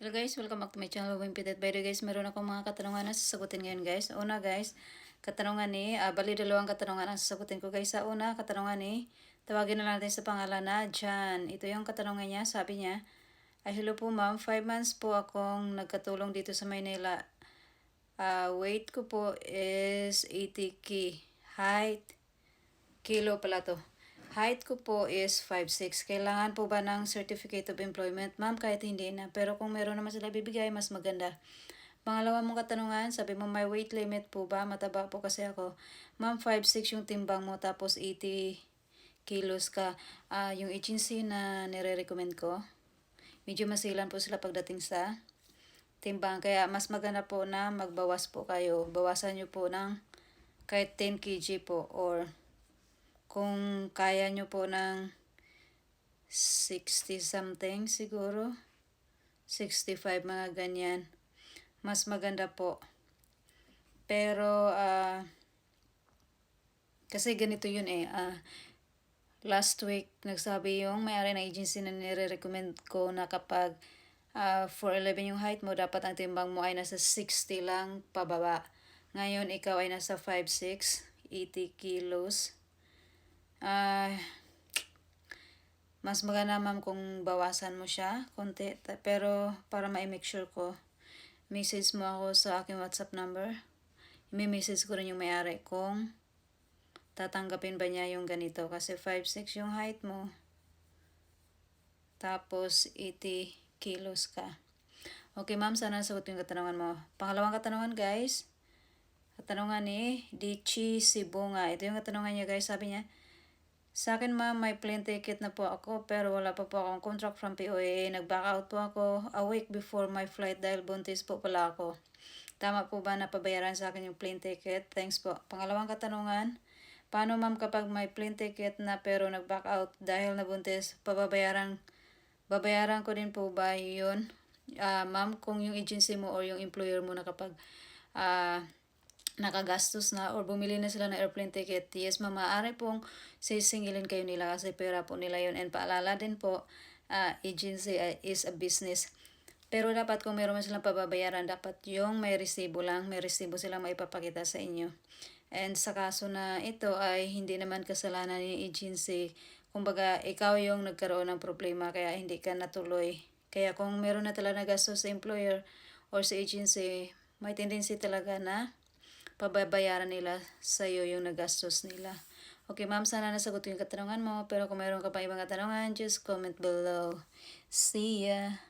Hello guys, welcome back to my channel, Wimpited. By the way guys, meron akong mga katanungan na sasagutin ngayon guys. Una guys, katanungan ni, bali dalawang katanungan ang sasagutin ko guys. Sa una, katanungan ni, tawagin na natin sa pangalan na Jan. Ito yung katanungan niya, sabi niya, hello po ma'am, 5 months po akong nagkatulong dito sa Maynila. Weight ko po is 80 height, kilo pala to. Height ko po is 5'6". Kailangan po ba ng Certificate of Employment? Ma'am, kahit hindi na. Pero kung meron naman sila bibigay, mas maganda. Pangalawa mong katanungan, sabi mo may weight limit po ba? Mataba po kasi ako. Ma'am, 5'6" yung timbang mo tapos 80 kilos ka. Yung agency na nire-recommend ko, medyo masilan po sila pagdating sa timbang. Kaya mas maganda po na magbawas po kayo. Bawasan nyo po ng kahit 10 kg po, or kung kaya nyo po ng 60 something siguro, 65 mga ganyan, mas maganda po. Pero kasi ganito yun last week nagsabi yung may-ari ng agency na nire-recommend ko na kapag 4'11 yung height mo, dapat ang timbang mo ay nasa 60 lang pababa. Ngayon ikaw ay nasa 5'6", 80 kilos. Mas maganda ma'am kung bawasan mo siya konti, pero para ma-make sure ko, message mo ako sa aking WhatsApp number. I-message ko rin yung may-ari kung tatanggapin ba niya yung ganito, kasi 5'6" yung height mo tapos 80 kilos ka. Okay ma'am, sana nasagot yung katanungan mo. Pangalawang katanungan guys, katanungan ni Dichi Sibunga. Ito yung katanungan niya guys, sabi niya, sa akin ma'am, may plane ticket na po ako pero wala pa po akong contract from POA. Nag-back out po ako a week before my flight dahil buntis po pala ako. Tama po ba na pabayaran sa akin yung plane ticket? Thanks po. Pangalawang katanungan, paano ma'am kapag may plane ticket na pero nag-back out dahil nabuntis, babayaran ko din po ba yun? Ma'am, kung yung agency mo or yung employer mo na kapag nakagastos na or bumili na sila ng airplane ticket, yes ma'am, maaari pong sisingilin kayo nila kasi pera po nila yun. And paalala din po, agency is a business. Pero dapat kung meron man silang pababayaran, dapat yung may resibo lang, may resibo silang maipapakita sa inyo. And sa kaso na ito ay hindi naman kasalanan ng agency, kumbaga ikaw yung nagkaroon ng problema kaya hindi ka natuloy. Kaya kung meron na talaga nagastos sa employer or sa agency, may tendency talaga na pababayaran nila sa iyo yung nagastos nila. Okay ma'am, sana nasagot yung katanungan mo. Pero kung mayroon ka pa ibang katanungan, just comment below. See ya!